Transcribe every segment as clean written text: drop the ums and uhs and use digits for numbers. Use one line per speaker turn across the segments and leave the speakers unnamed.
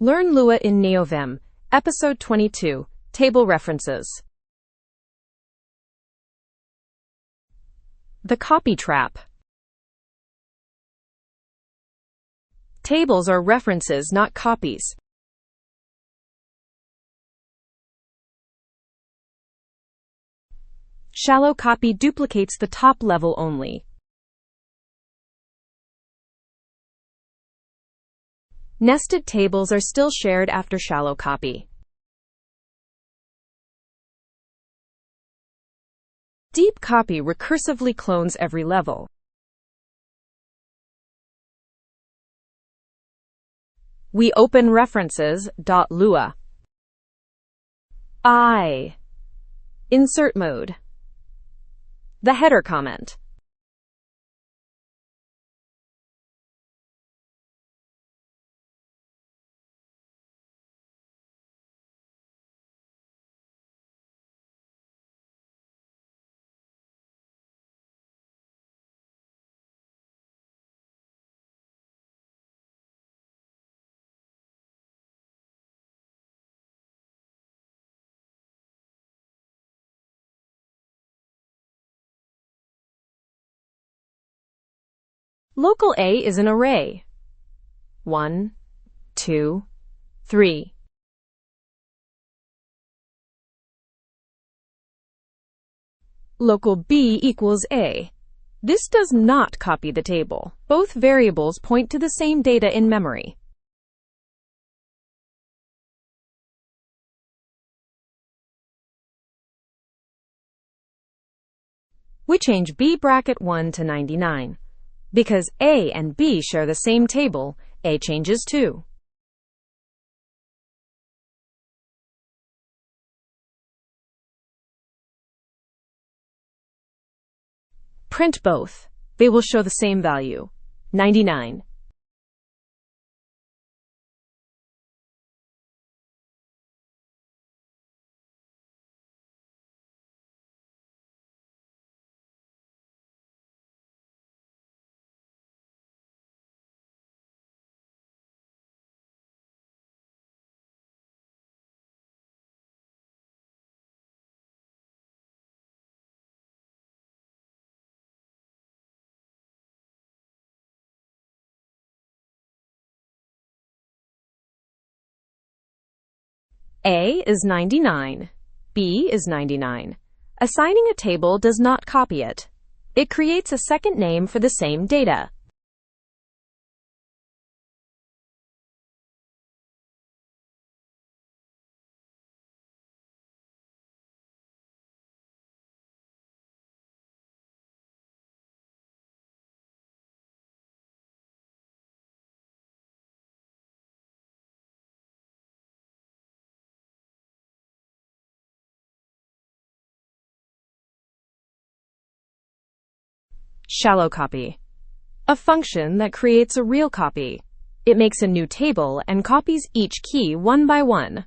Learn Lua in Neovim, Episode 22, Table References. The copy trap. Tables are references, not copies. Shallow copy duplicates the top level only. Nested tables are still shared after shallow copy. Deep copy recursively clones every level. We open references.lua. Insert mode. The header comment. Local A is an array. 1, 2, 3. Local B equals A. This does not copy the table. Both variables point to the same data in memory. We change B bracket 1 to 99. Because A and B share the same table, A changes too. Print both. They will show the same value, 99. A is 99. B is 99. Assigning a table does not copy it. It creates a second name for the same data. Shallow copy. A function that creates a real copy. It makes a new table and copies each key one by one.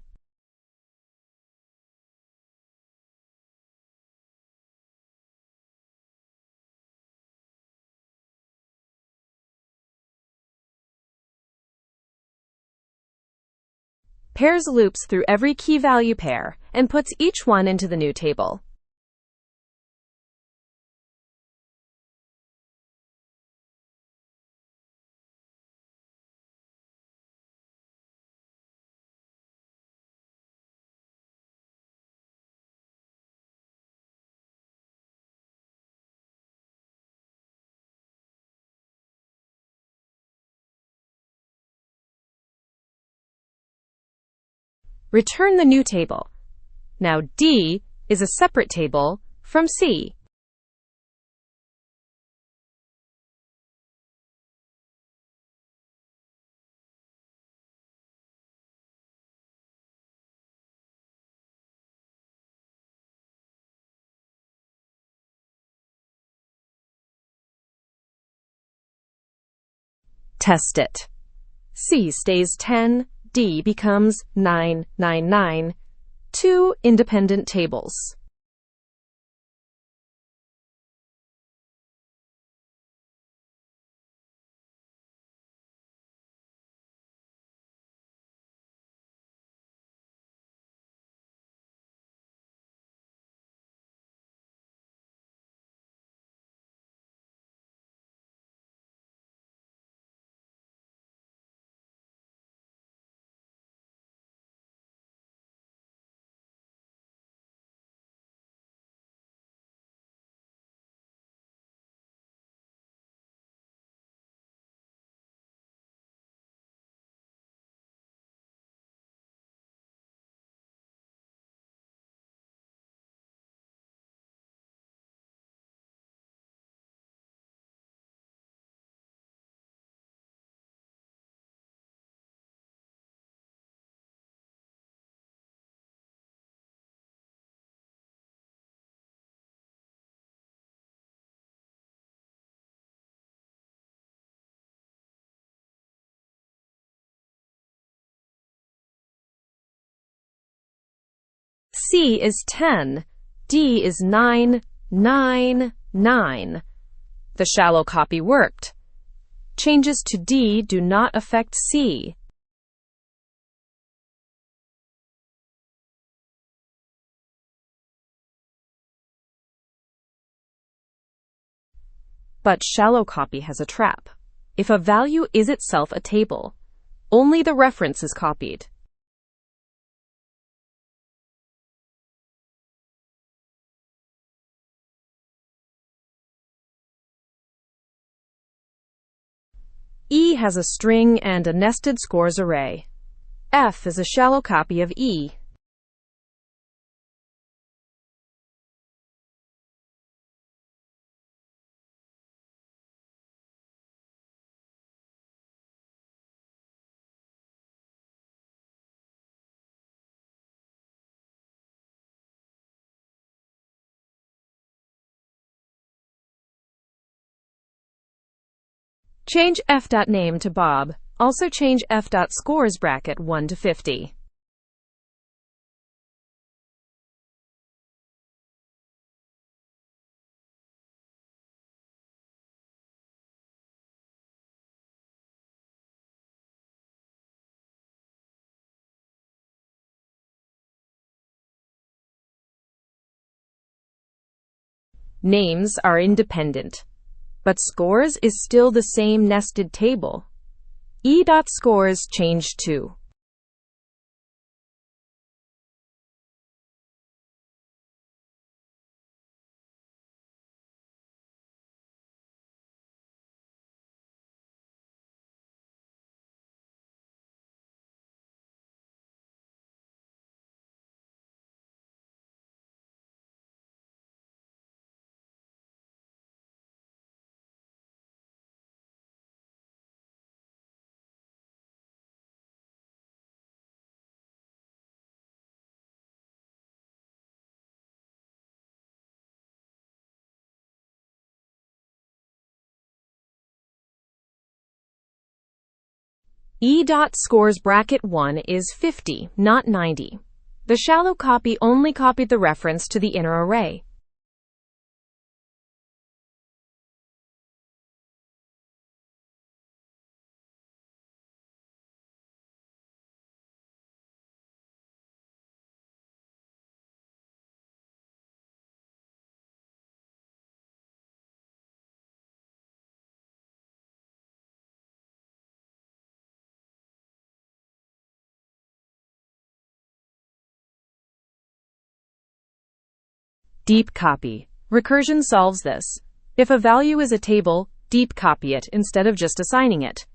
Pairs loops through every key value pair and puts each one into the new table. Return the new table. Now D is a separate table from C. Test it. C stays 10, D becomes 999, two independent tables. C is 10. D is 9, 9, 9. The shallow copy worked. Changes to D do not affect C. But shallow copy has a trap. If a value is itself a table, only the reference is copied. E has a string and a nested scores array. F is a shallow copy of E. Change f.name to Bob. Also change f.scores bracket 1 to 50. Names are independent, but scores is still the same nested table. E.scores changed to E.scores bracket 1 is 50, not 90. The shallow copy only copied the reference to the inner array. Deep copy. Recursion solves this. If a value is a table, deep copy it instead of just assigning it.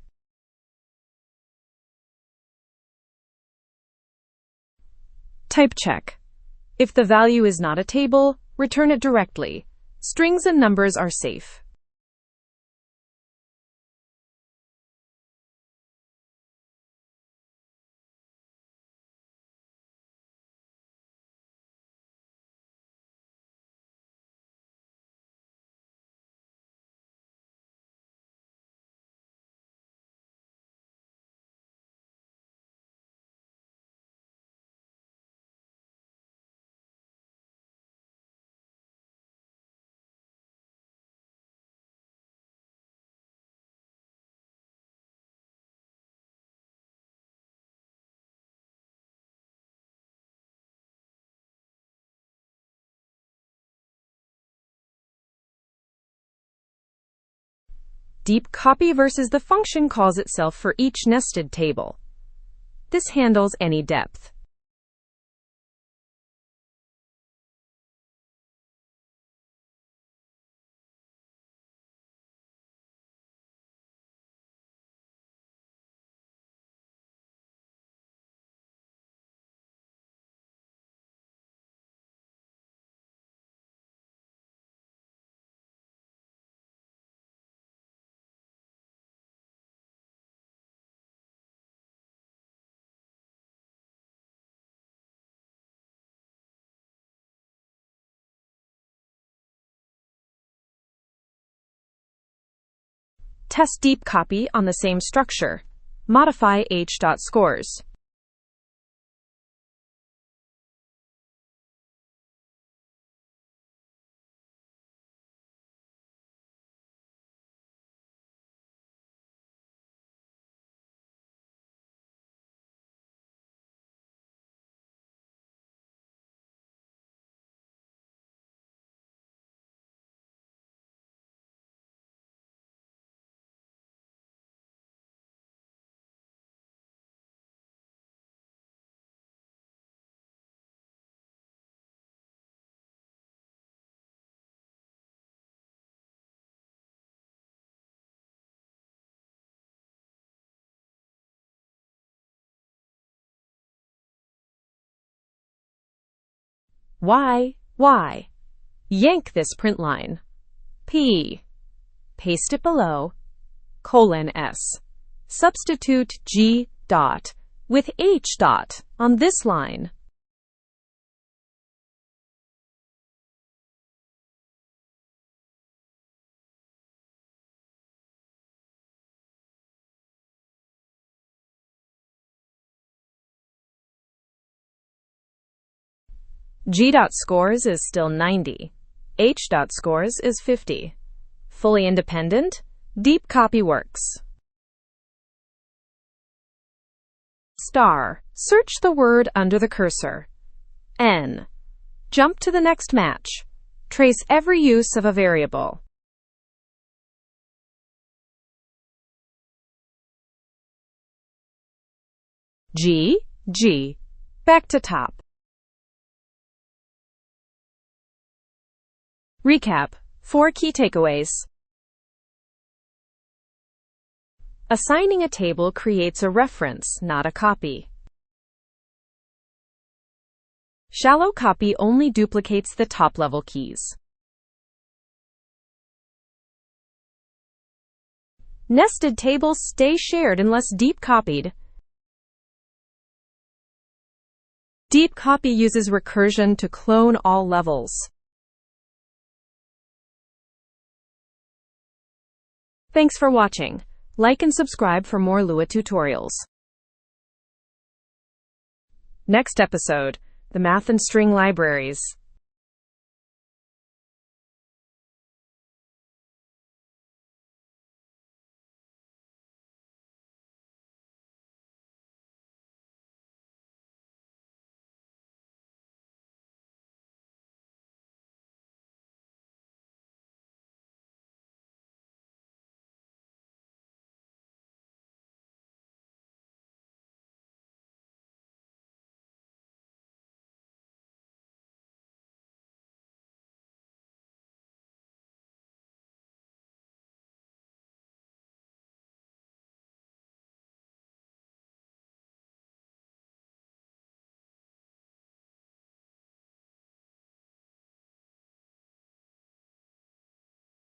Type check. If the value is not a table, return it directly. Strings and numbers are safe. Deep copy versus the function calls itself for each nested table. This handles any depth. Test deep copy on the same structure. Modify h.scores. Y. Yank this print line. P. Paste it below. :S. Substitute G dot with H dot on this line. G.scores is still 90. H.scores is 50. Fully independent, deep copy works. Star. Search the word under the cursor. N. Jump to the next match. Trace every use of a variable. G. Back to top. Recap. 4 key takeaways. Assigning a table creates a reference, not a copy. Shallow copy only duplicates the top-level keys. Nested tables stay shared unless deep copied. Deep copy uses recursion to clone all levels. Thanks for watching. Like and subscribe for more Lua tutorials. Next episode, the math and string libraries.